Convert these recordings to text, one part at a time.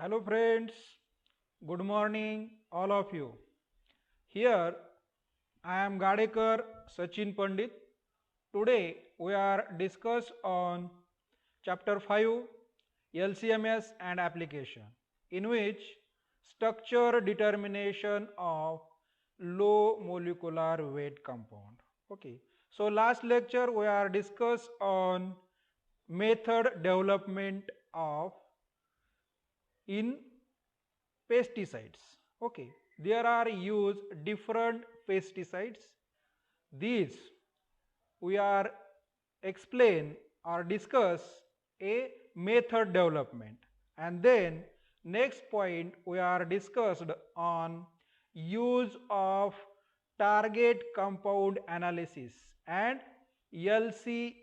Hello friends, good morning all of you. Here I am Gadekar Sachin Pandit. Today we are discuss on chapter 5 LCMS and application in which structure determination of low molecular weight compound. Okay. So last lecture we are discuss on method development of in pesticides. Okay, there are used different pesticides. These we are explain or discuss a method development, and then next point we are discussed on use of target compound analysis and LCMS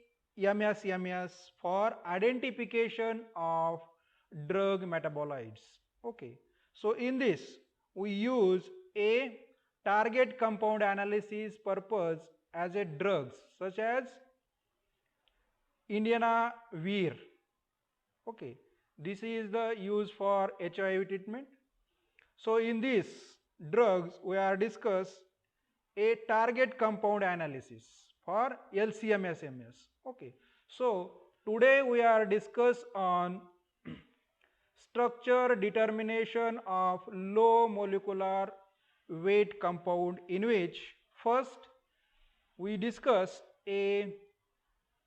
for identification of drug metabolites. Okay, so in this we use a target compound analysis purpose as a drugs such as Indiana Veer. Okay, this is the use for HIV treatment. So in this drugs we are discuss a target compound analysis for LCMS. Okay, so today we are discuss on structure determination of low molecular weight compound in which first we discuss a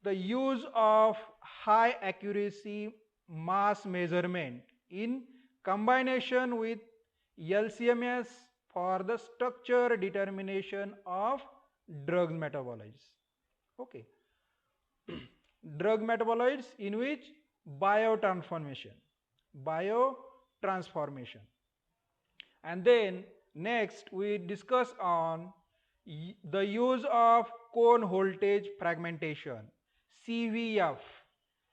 the use of high accuracy mass measurement in combination with LCMS for the structure determination of drug metabolites. Okay, drug metabolites in which biotransformation, biotransformation, and then next we discuss on the use of cone voltage fragmentation, CVF.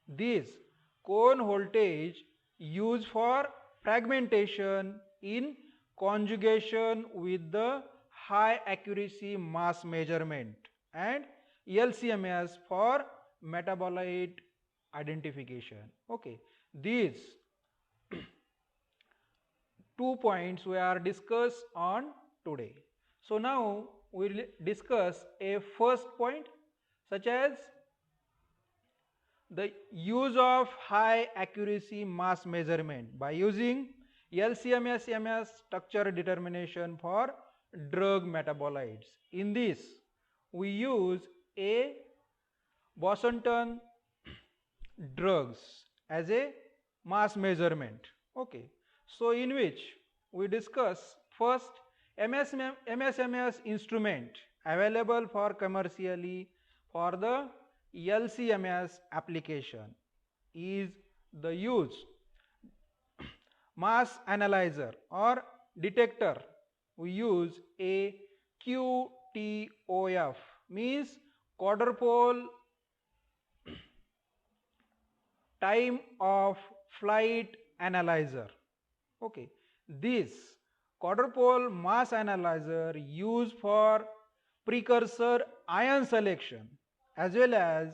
This cone voltage used for fragmentation in conjugation with the high accuracy mass measurement, and LCMS for metabolite identification. Okay, these two points we are discuss on today. So now we will discuss a first point such as the use of high accuracy mass measurement by using LCMS structure determination for drug metabolites. In this we use a Boston drugs as a mass measurement. Okay, so in which we discuss first MSMS instrument available for commercially for the LCMS application is the use mass analyzer or detector. We use a QTOF, means quadrupole time of flight analyzer. Okay, this quadrupole mass analyzer used for precursor ion selection as well as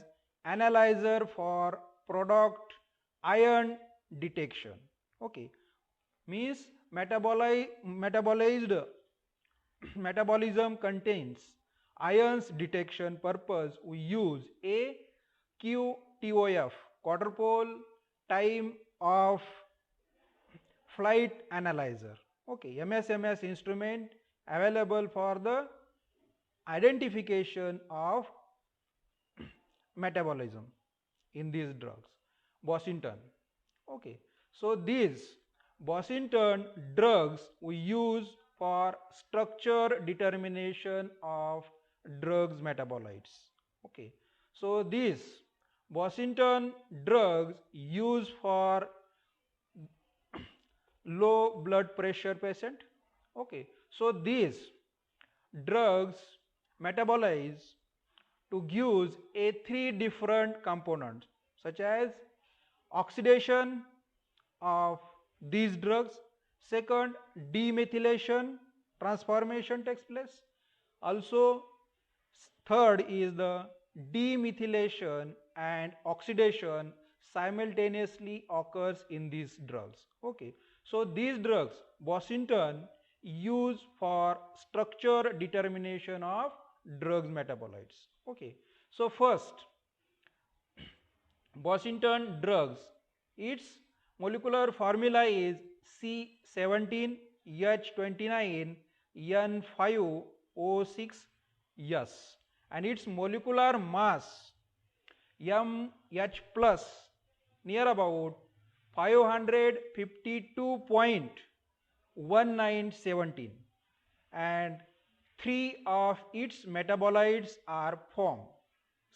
analyzer for product ion detection. Okay, means metabolized metabolism contains ions detection purpose we use a QTOF, quadrupole time of flight analyzer. Okay, MSMS instrument available for the identification of metabolism in these drugs. Boston. Okay, so these Boston drugs we use for structure determination of drugs metabolites. Okay, so these Boston drugs used for low blood pressure patient. Okay, so these drugs metabolize to give a three different components such as oxidation of these drugs, second demethylation transformation takes place, also third is the demethylation and oxidation simultaneously occurs in these drugs. Okay, So these drugs Washington use for structure determination of drugs metabolites. Okay. So first, Washington drugs, its molecular formula is C17H29N5O6S and its molecular mass MH plus near about 552.1917 and three of its metabolites are formed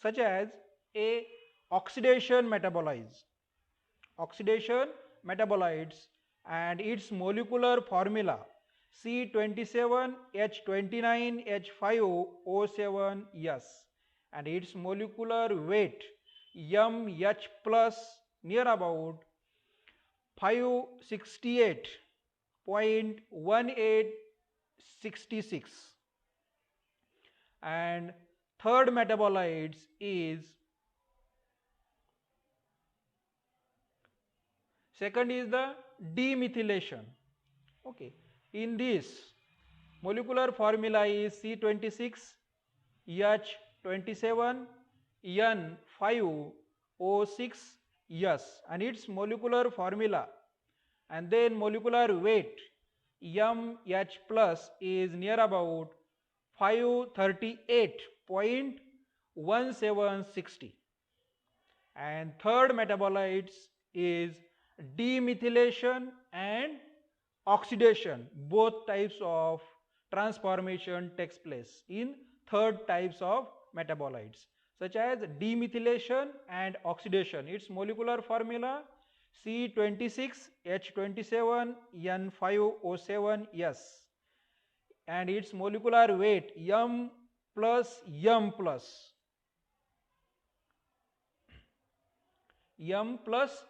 such as A. Oxidation metabolites and its molecular formula C27H29H5O7S and its molecular weight MH plus near about 568.1866 and third metabolites is second is the demethylation. Okay, in this molecular formula is C26H27N5O6S and its molecular formula and then molecular weight MH plus is near about 538.1760 and third metabolites is demethylation and oxidation. Both types of transformation takes place in third types of metabolites such as demethylation and oxidation. Its molecular formula C26H27N5O7S and its molecular weight M plus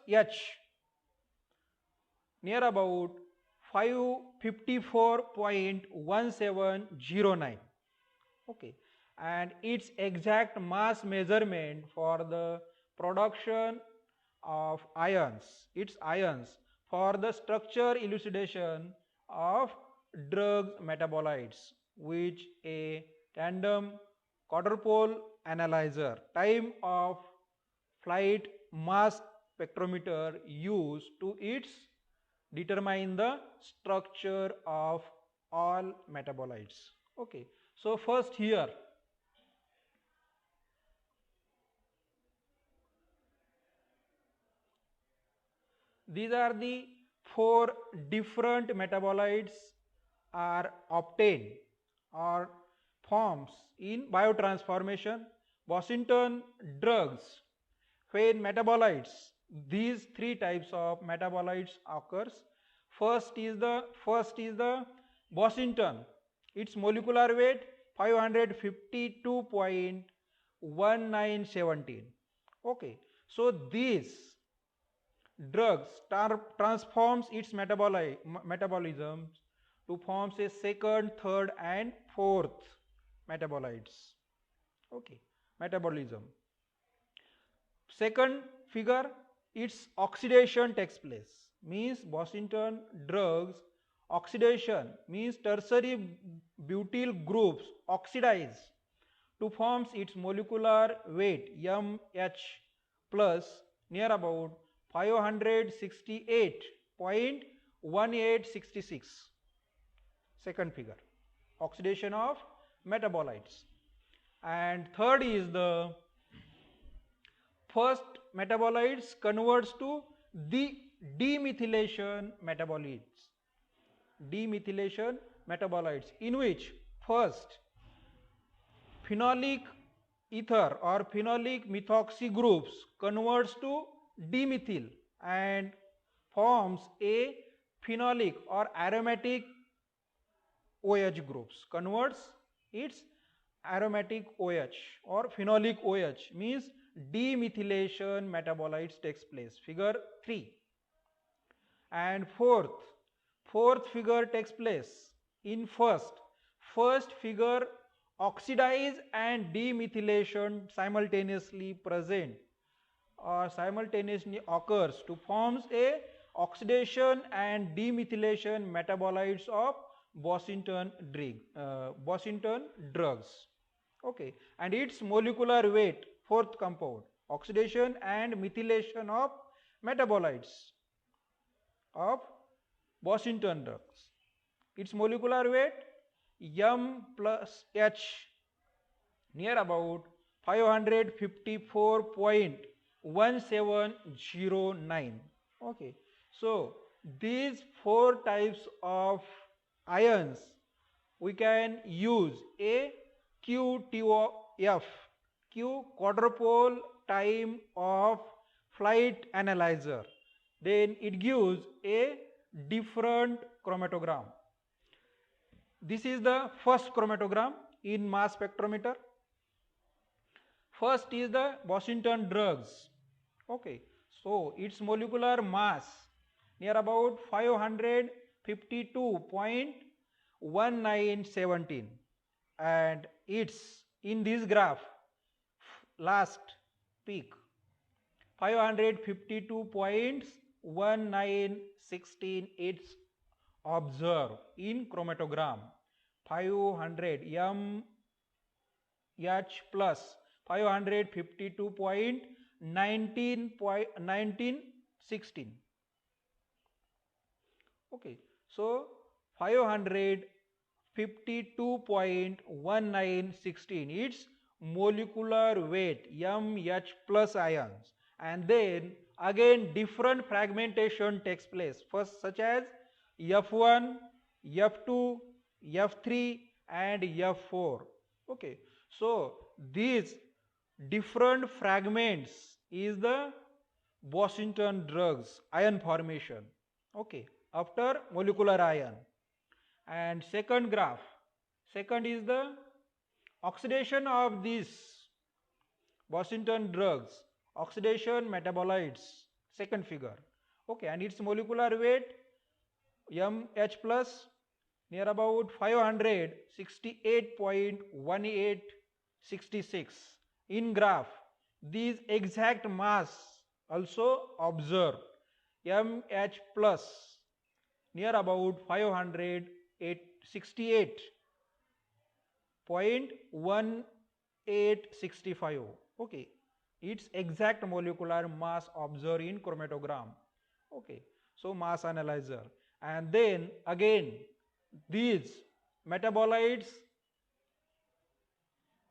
H near about 554.1709. Okay, and its exact mass measurement for the production of ions, its ions for the structure elucidation of drug metabolites, which a tandem quadrupole analyzer time of flight mass spectrometer used to its determine the structure of all metabolites. Okay, so first here these are the four different metabolites are obtained or forms in biotransformation. Washington drugs, when metabolites, these three types of metabolites occurs. First is the Washington, its molecular weight 552.1917. Okay, so these drugs transforms its metabolism to forms a second, third and fourth metabolites. Okay, metabolism. Second figure, its oxidation takes place, means Washington drugs oxidation means tertiary butyl groups oxidize to forms its molecular weight MH plus near about 568.1866. Second figure, oxidation of metabolites. And third is the first metabolites converts to the demethylation metabolites, in which first phenolic ether or phenolic methoxy groups converts to dimethyl and forms a phenolic or aromatic OH groups, converts its aromatic OH or phenolic OH, means demethylation metabolites takes place, figure 3. And fourth figure takes place in first figure, oxidize and demethylation simultaneously present or simultaneously occurs to forms a oxidation and demethylation metabolites of Bossington drugs. Okay, and its molecular weight, fourth compound, oxidation and methylation of metabolites of Bossington drugs. Its molecular weight M plus H near about 554.1709. Okay, so these four types of ions we can use a QTOF, Q quadrupole time of flight analyzer. Then it gives a different chromatogram. This is the first chromatogram in mass spectrometer. First is the Bossington drugs. Okay, so its molecular mass near about 552.1917, and it's in this graph last peak 552.1916 it's observed in chromatogram 500 M H plus 552.1916. Okay, so 552.1916 its molecular weight mh plus ions, and then again different fragmentation takes place, first such as F1, F2, F3 and F4. Okay, so these different fragments is the Bossington drugs ion formation. Okay, after molecular ion. And second graph, second is the oxidation of these Bossington drugs, oxidation metabolites, second figure. Okay, and its molecular weight mh plus near about 568.1866 in graph. These exact mass also observed mh plus near about 568.1865. Okay, its exact molecular mass observed in chromatogram. Okay, so mass analyzer, and then again these metabolites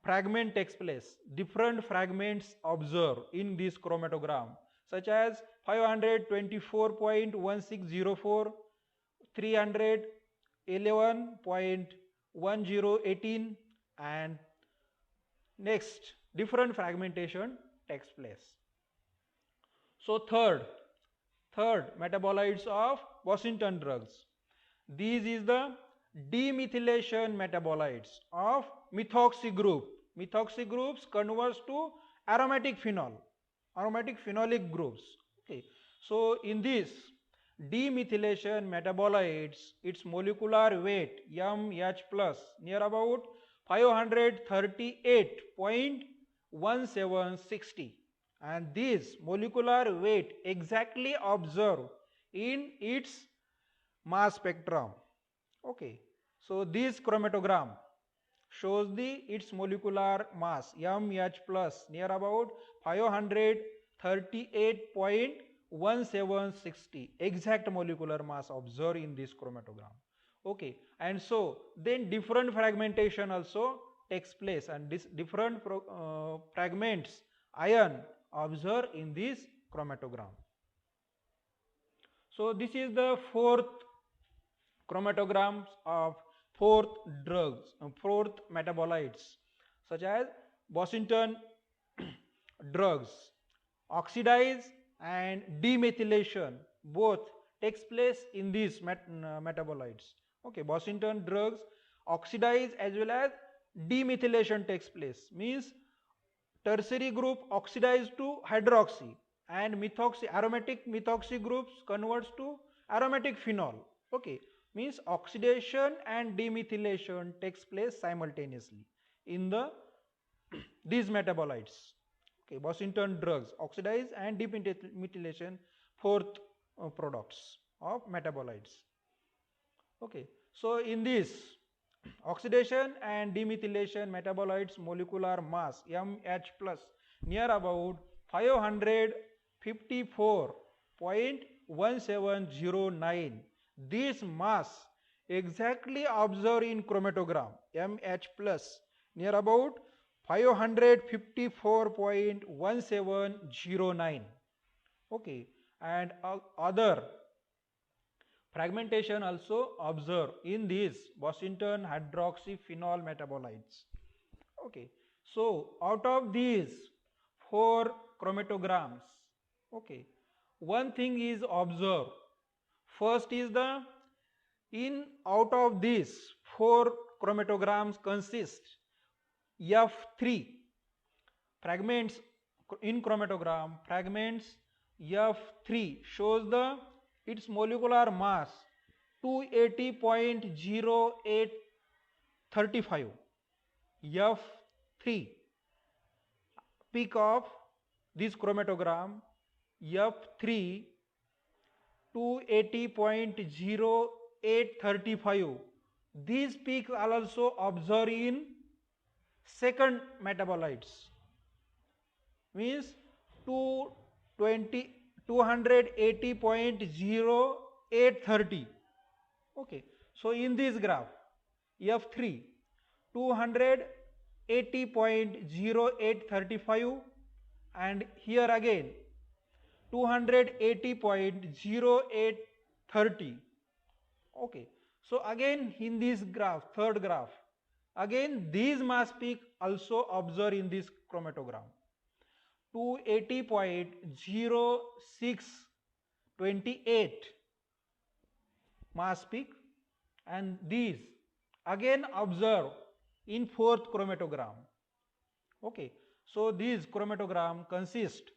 fragment takes place, different fragments observed in this chromatogram such as 524.1604, 311.1018, and next different fragmentation takes place. So third metabolites of Bossington drugs. This is the demethylation metabolites of methoxy group. Methoxy groups converts to aromatic phenol, aromatic phenolic groups. Okay, so in this demethylation metabolites, its molecular weight mh plus near about 538.1760, and this molecular weight exactly observed in its mass spectrum. Okay, so this chromatogram shows its molecular mass mh plus near about 538.1760, exact molecular mass observed in this chromatogram. Okay, and so then different fragmentation also takes place, and this different fragments ion observed in this chromatogram. So this is the fourth chromatograms of fourth drugs, fourth metabolites such as Bossington drugs. Oxidize and demethylation both takes place in these metabolites. Okay, Bossington drugs oxidize as well as demethylation takes place, means tertiary group oxidize to hydroxy, and methoxy, aromatic methoxy groups converts to aromatic phenol. Okay, means oxidation and demethylation takes place simultaneously in the these metabolites. Okay, Bossington drugs oxidize and demethylation, fourth products of metabolites. Okay, so in this oxidation and demethylation metabolites molecular mass MH plus near about 554.1709. This mass exactly observed in chromatogram MH plus near about 554.1709. Okay, and other fragmentation also observed in these Washington hydroxyphenol metabolites. Okay, so out of these 4 chromatograms, okay, one thing is observed. First is the in out of these 4 chromatograms consist F3 fragments in chromatogram fragments F3 shows the its molecular mass 280.0835 F3 peak of this chromatogram F3 280.0835. These peaks are also observed in second metabolites, means 280.0830. Okay, so in this graph F3 280.0835 and here again 280.0830. Okay, so again in this graph, third graph, again these mass peak also observed in this chromatogram 280.0628 mass peak, and these again observed in fourth chromatogram. Okay, so these chromatogram consist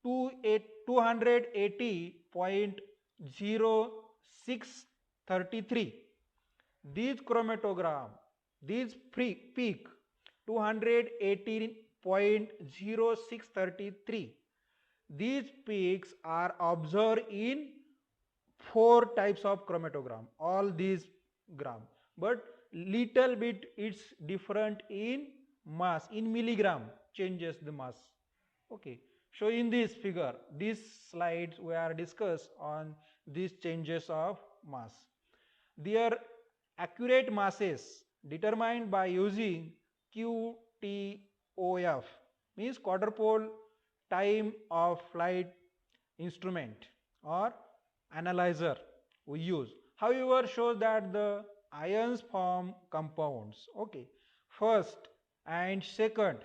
280.0633. These chromatogram, these peak 218.0633. These peaks are observed in 4 types of chromatogram, all these gram, but little bit it's different in mass, in milligram changes the mass. Okay, so in this figure, these slides we are discuss on these changes of mass. Their accurate masses determined by using QTOF, means quadrupole time of flight instrument or analyzer we use. However, shows that the ions form compounds. Okay, first and second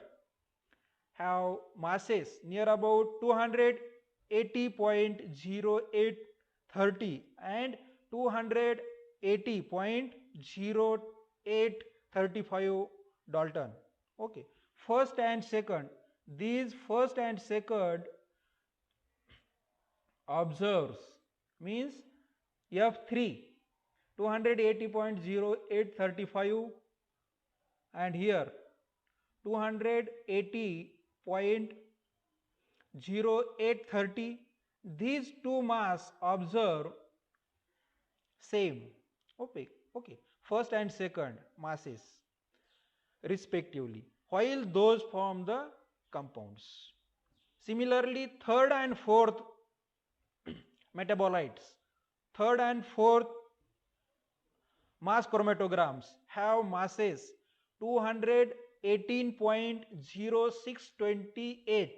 have masses near about 280.0830 and 280.0835 Dalton. Okay, first and second, these first and second observes, means F3 280.0835 and here 280.0830. These two mass observe same. Okay, first and second masses respectively, while those form the compounds. Similarly, third and fourth metabolites, third and fourth mass chromatograms have masses 218.0628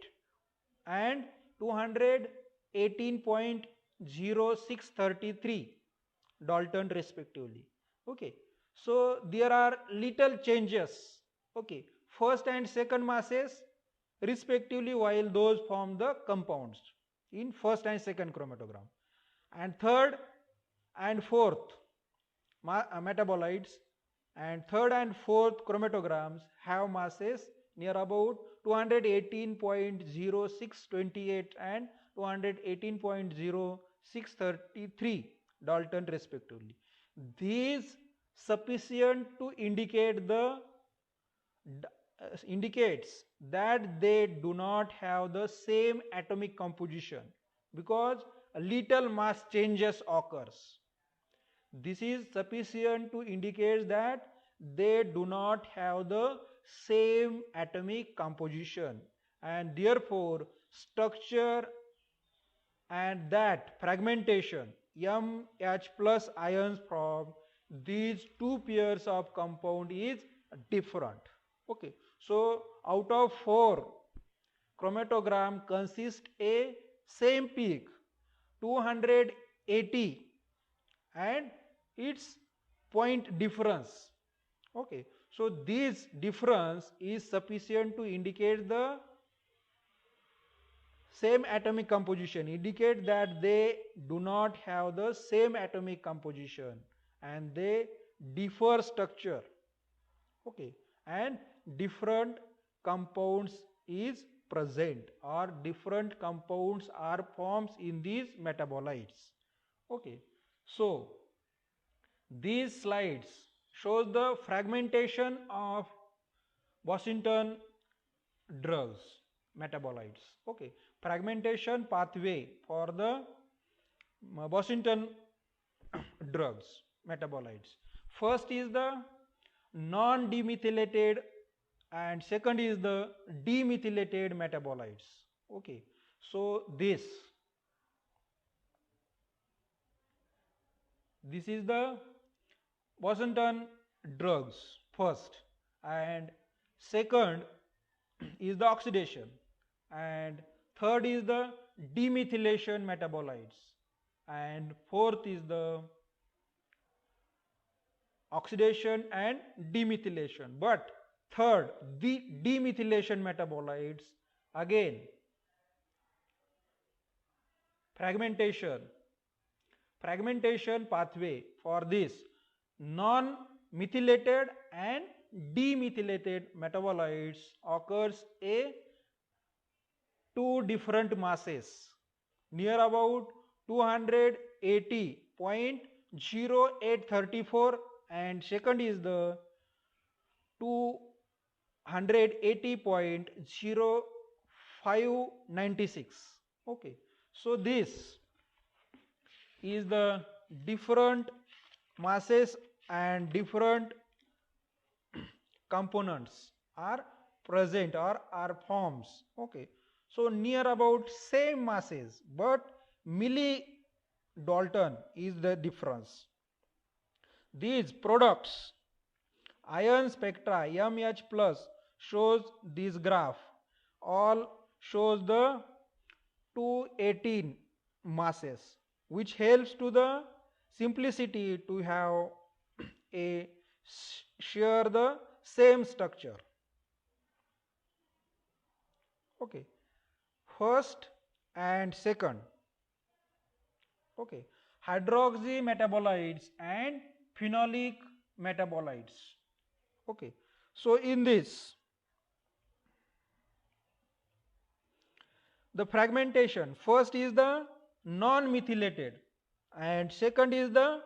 and 218.0633 Dalton respectively. Okay, so there are little changes. Okay, first and second masses respectively, while those form the compounds in first and second chromatogram, and third and fourth metabolites and third and fourth chromatograms have masses near about 218.0628 and 218.0633 Dalton respectively. These sufficient to indicate the indicates that they do not have the same atomic composition, because a little mass changes occurs. This is sufficient to indicate that they do not have the same atomic composition, and therefore structure and that fragmentation MH plus ions from these two pairs of compound is different. Okay, so out of 4 chromatogram consists a same peak 280 and its point difference. Okay, so this difference is sufficient to indicate the same atomic composition, indicate that they do not have the same atomic composition and they differ structure. Okay, and different compounds is present or different compounds are formed in these metabolites. Okay, so these slides shows the fragmentation of Washington drugs metabolites. Okay, fragmentation pathway for the Washington drugs metabolites. First is the non-demethylated and second is the demethylated metabolites. Okay, so this is the Washington drugs first, and second is the oxidation, and third is the demethylation metabolites, and fourth is the oxidation and demethylation. But third, the demethylation metabolites, again fragmentation pathway for this non-methylated and demethylated metabolites occurs a two different masses near about 280.0834 and second is the 280.0596. Okay, so this is the different masses and different components are present or are forms. Okay, so near about same masses but milli-Dalton is the difference. These products ion spectra MH plus shows this graph all shows the 218 masses, which helps to the simplicity to have a share the same structure. Okay, first and second. Okay, hydroxy metabolites and phenolic metabolites. Okay, so in this the fragmentation first is the non-methylated and second is the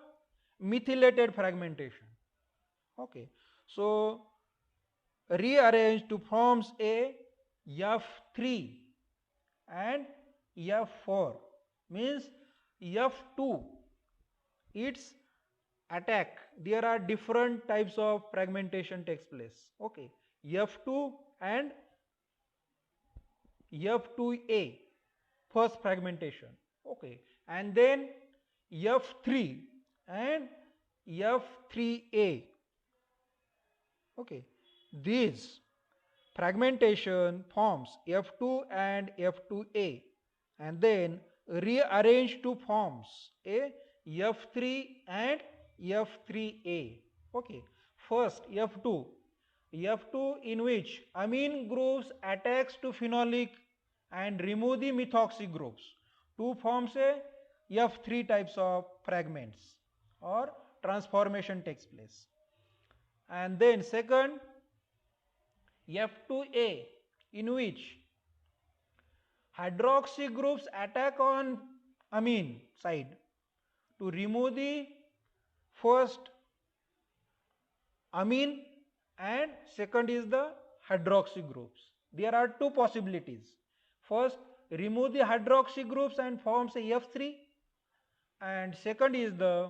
methylated fragmentation. Okay, so rearrange to forms a F3 and F4 means F2 its attack, there are different types of fragmentation takes place. Okay, F2 and F2A first fragmentation. Okay, and then F3 and F3A. Okay, these fragmentation forms F2 and F2A and then rearrange to forms a F3 and F3A. Okay, first F2 in which amine groups attacks to phenolic and remove the methoxy groups to forms a F3 types of fragments or transformation takes place. And then second F2A in which hydroxy groups attack on amine side to remove the first amine and second is the hydroxy groups. There are two possibilities. First remove the hydroxy groups and forms a F3, and second is the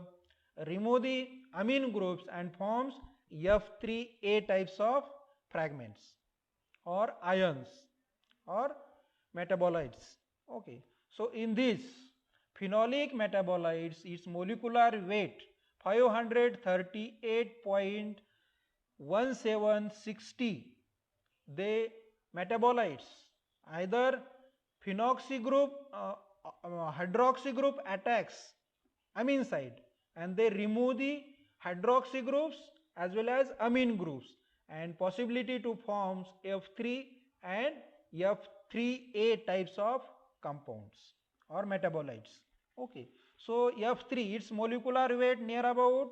remove the amine groups and forms F3A types of fragments or ions or metabolites. Okay, so in this phenolic metabolites, its molecular weight 538.1760, they metabolites either phenoxy group, hydroxy group attacks amine side, and they remove the hydroxy groups as well as amine groups, and possibility to form F3 and F3A types of compounds or metabolites. Okay, so F3, its molecular weight near about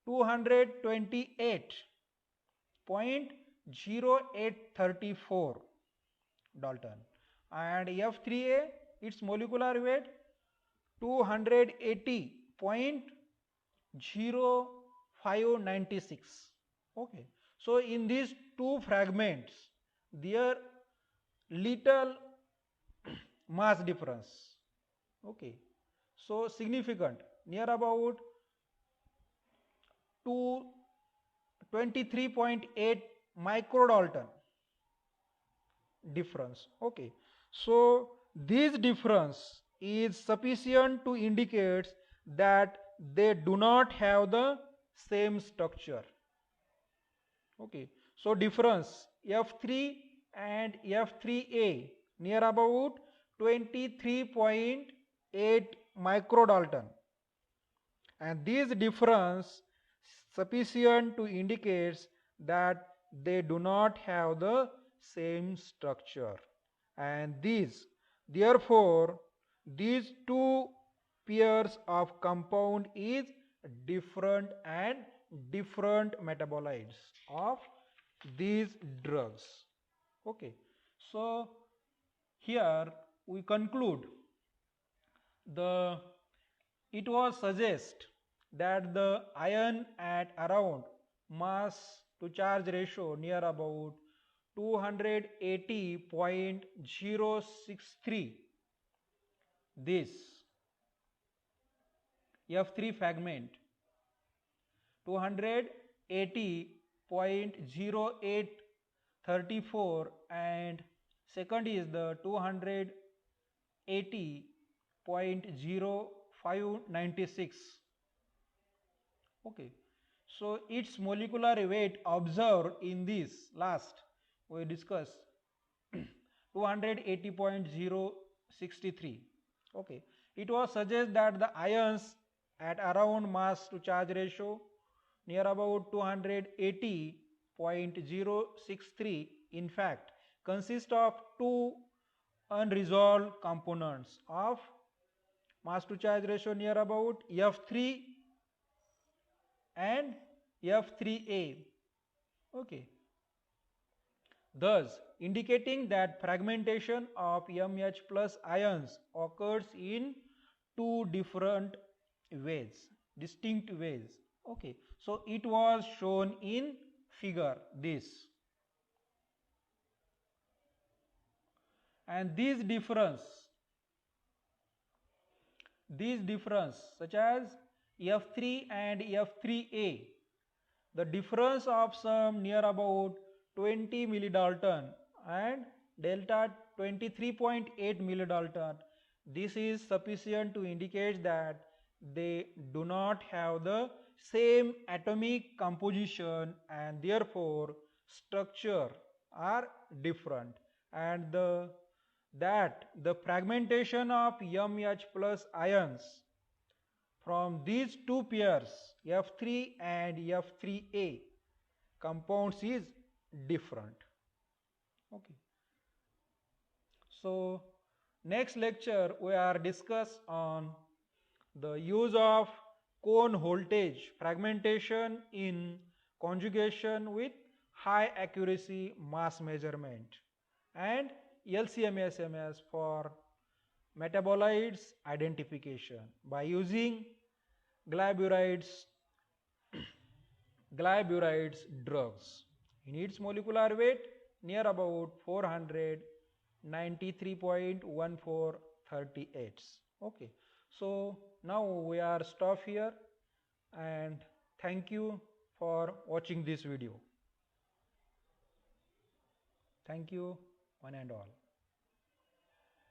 228.0834 Dalton, and F3A, its molecular weight 280.0596. Okay, so in these two fragments there little mass difference. Okay, so significant, near about 23.8 microdalton difference. Okay, so this difference is sufficient to indicate that they do not have the same structure. Okay, so difference F3 and F3A near about 23.8 microdalton, and this difference sufficient to indicate that they do not have the same structure, and therefore these two pairs of compound is different and different metabolites of these drugs. Okay, so here we conclude the it was suggest that the ion at around mass to charge ratio near about 280.063, this F3 fragment 280.0834, and second is the 280.0596. Okay, so its molecular weight observed in this last we discuss 280.063. Okay, it was suggest that the ions at around mass to charge ratio near about 280.063 in fact consist of two unresolved components of mass to charge ratio near about F3 and F3A. Okay, thus indicating that fragmentation of MH plus ions occurs in two different ways, distinct ways. Okay, so it was shown in figure this, and this difference such as F3 and F3A, the difference of some near about 20 millidalton and delta 23.8 millidalton, this is sufficient to indicate that they do not have the same atomic composition and therefore structure are different, and that the fragmentation of MH plus ions from these two pairs F3 and F3A compounds is different. Okay, so next lecture we are discuss on the use of cone voltage fragmentation in conjugation with high accuracy mass measurement, and LCMS for metabolites identification by using glaburides drugs in its molecular weight near about 400 93.1438. Okay, so now we are stop here, and thank you for watching this video. Thank you one and all.